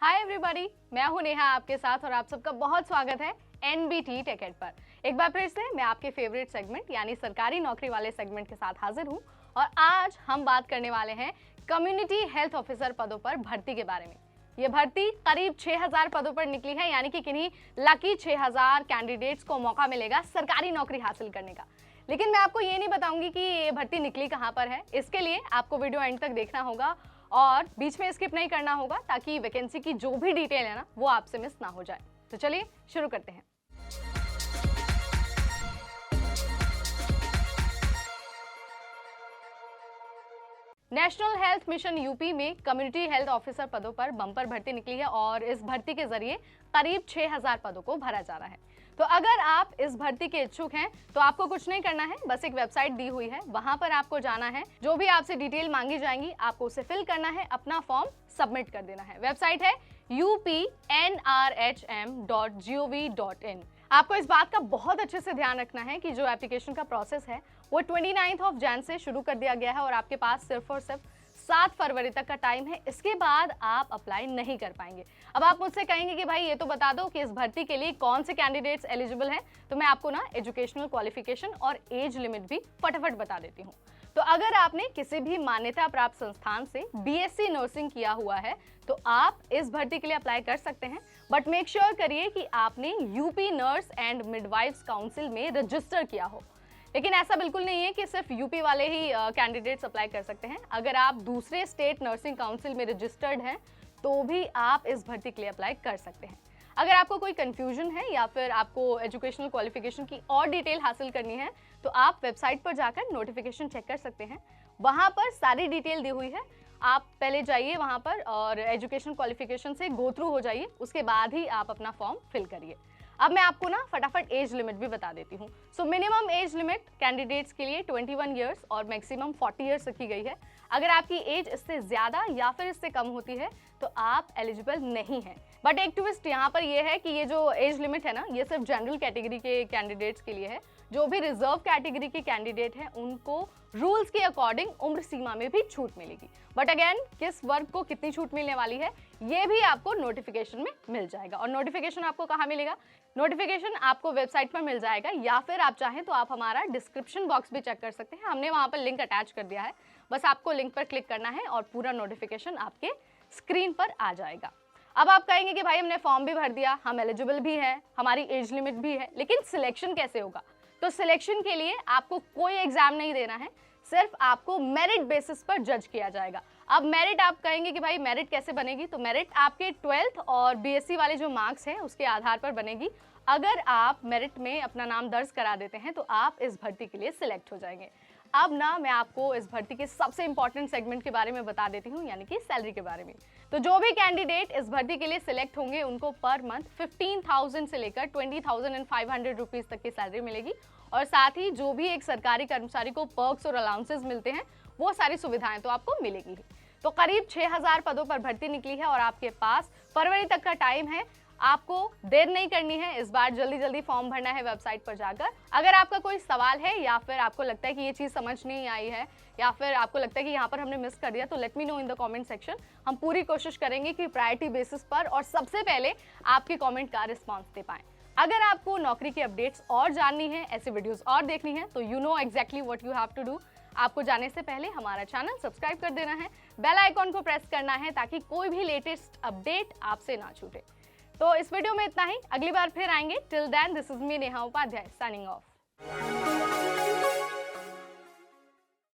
Hi everybody, मैं हूं नेहा आपके साथ और आप सबका बहुत स्वागत है एनबीटी टेकेड पर। एक बार फिर से मैं आपके फेवरेट सेगमेंट यानी सरकारी नौकरी वाले सेगमेंट के साथ हाजिर हूं और आज हम बात करने वाले हैं कम्युनिटी हेल्थ ऑफिसर पदों पर भर्ती के बारे में। ये भर्ती करीब 6000 पदों पर निकली है, यानी कि किन्हीं लकी 6000 कैंडिडेट्स को मौका मिलेगा सरकारी नौकरी हासिल करने का। लेकिन मैं आपको ये नहीं बताऊंगी कि ये भर्ती निकली कहाँ पर है। इसके लिए आपको वीडियो एंड तक देखना होगा और बीच में स्किप नहीं करना होगा ताकि वैकेंसी की जो भी डिटेल है ना वो आपसे मिस ना हो जाए। तो चलिए शुरू करते हैं। नेशनल हेल्थ मिशन यूपी में कम्युनिटी हेल्थ ऑफिसर पदों पर बम्पर भर्ती निकली है और इस भर्ती के जरिए करीब 6000 पदों को भरा जा रहा है। तो अगर आप इस भर्ती के इच्छुक हैं तो आपको कुछ नहीं करना है, बस एक वेबसाइट दी हुई है, वहां पर आपको जाना है। जो भी आपसे डिटेल मांगी जाएंगी आपको उसे फिल करना है, अपना फॉर्म सबमिट कर देना है। वेबसाइट है upnrhm.gov.in। आपको इस बात का बहुत अच्छे से ध्यान रखना है कि जो एप्लीकेशन का प्रोसेस है वो 29 जैन से शुरू कर दिया गया है और आपके पास सिर्फ और सिर्फ 7 फरवरी तक का टाइम है। इसके बाद आप अप्लाई नहीं कर पाएंगे। अब आप मुझसे कहेंगे कि भाई ये तो बता दो कि इस भर्ती के लिए कौन से कैंडिडेट्स एलिजिबल हैं। तो मैं आपको ना एजुकेशनल क्वालिफिकेशन और एज लिमिट भी फटाफट बता देती हूँ। तो अगर आपने किसी भी मान्यता प्राप्त संस्थान से बीएससी नर्सिंग किया हुआ है तो आप इस भर्ती के लिए अप्लाई कर सकते हैं, बट मेक श्योर करिए कि आपने UP nurse and midwives council में रजिस्टर किया हो। लेकिन ऐसा बिल्कुल नहीं है कि सिर्फ यूपी वाले ही कैंडिडेट्स अप्लाई कर सकते हैं। अगर आप दूसरे स्टेट नर्सिंग काउंसिल में रजिस्टर्ड हैं तो भी आप इस भर्ती के लिए अप्लाई कर सकते हैं। अगर आपको कोई कंफ्यूजन है या फिर आपको एजुकेशनल क्वालिफिकेशन की और डिटेल हासिल करनी है तो आप वेबसाइट पर जाकर नोटिफिकेशन चेक कर सकते हैं। वहां पर सारी डिटेल दी हुई है। आप पहले जाइए वहां पर और एजुकेशन क्वालिफिकेशन से गो थ्रू हो जाइए, उसके बाद ही आप अपना फॉर्म फिल करिए। अब मैं आपको ना फटाफट एज लिमिट भी बता देती हूँ। So minimum age limit candidates के लिए 21 ईयर्स और मैक्सिमम 40 ईयर्स रखी गई है। अगर आपकी एज इससे ज्यादा या फिर इससे कम होती है तो आप एलिजिबल नहीं हैं। बट एक ट्विस्ट यहाँ पर यह है कि ये जो एज लिमिट है ना ये सिर्फ जनरल कैटेगरी के कैंडिडेट्स के लिए है। जो भी रिजर्व कैटेगरी के कैंडिडेट हैं उनको रूल्स के अकॉर्डिंग उम्र सीमा में भी छूट मिलेगी। बट अगेन किस वर्ग को कितनी छूट मिलने वाली है ये भी आपको नोटिफिकेशन में मिल जाएगा। और नोटिफिकेशन आपको कहाँ मिलेगा? नोटिफिकेशन आपको वेबसाइट पर मिल जाएगा या फिर आप चाहें तो आप हमारा डिस्क्रिप्शन बॉक्स भी चेक कर सकते हैं। हमने वहां पर लिंक अटैच कर दिया है, बस आपको लिंक पर क्लिक करना है और पूरा नोटिफिकेशन आपके स्क्रीन पर आ जाएगा। अब आप कहेंगे कि भाई हमने फॉर्म भी भर दिया, हम एलिजिबल भी हैं, हमारी एज लिमिट भी है, लेकिन सिलेक्शन कैसे होगा? तो सिलेक्शन के लिए आपको कोई एग्जाम नहीं देना है, सिर्फ आपको मेरिट बेसिस पर जज किया जाएगा। अब मेरिट आप कहेंगे कि भाई मेरिट कैसे बनेगी? तो मेरिट आपके 12th और बीएससी वाले जो मार्क्स हैं उसके आधार पर बनेगी। अगर आप मेरिट में अपना नाम दर्ज करा देते हैं तो आप इस भर्ती के लिए सिलेक्ट हो जाएंगे। अब ना मैं आपको इस भर्ती के सबसे इंपॉर्टेंट सेगमेंट के बारे में बता देती हूँ, यानी कि सैलरी के बारे में। तो जो भी कैंडिडेट इस भर्ती के लिए सिलेक्ट होंगे उनको पर मंथ 15,000 से लेकर 20,500 रुपीज तक की सैलरी मिलेगी और साथ ही जो भी एक सरकारी कर्मचारी को पर्क्स और अलाउंसेस मिलते हैं वो सारी सुविधाएं तो आपको मिलेगी ही। तो करीब 6000 पदों पर भर्ती निकली है और आपके पास फरवरी तक का टाइम है। आपको देर नहीं करनी है, इस बार जल्दी जल्दी फॉर्म भरना है वेबसाइट पर जाकर। अगर आपका कोई सवाल है या फिर आपको लगता है कि ये चीज़ समझ नहीं आई है या फिर आपको लगता है कि यहाँ पर हमने मिस कर दिया तो let me know in the comment section. हम पूरी कोशिश करेंगे कि प्रायोरिटी बेसिस पर और सबसे पहले आपके कमेंट का रिस्पॉन्स दे पाएं। अगर आपको नौकरी की अपडेट्स और जाननी है, ऐसे वीडियोस और देखनी है तो you know exactly what you have to do. आपको जाने से पहले हमारा चैनल सब्सक्राइब कर देना है, बेल आइकॉन को प्रेस करना है ताकि कोई भी लेटेस्ट अपडेट आपसे ना छूटे। तो इस वीडियो में इतना ही, अगली बार फिर आएंगे। Till then this is me Neha Upadhyay signing of.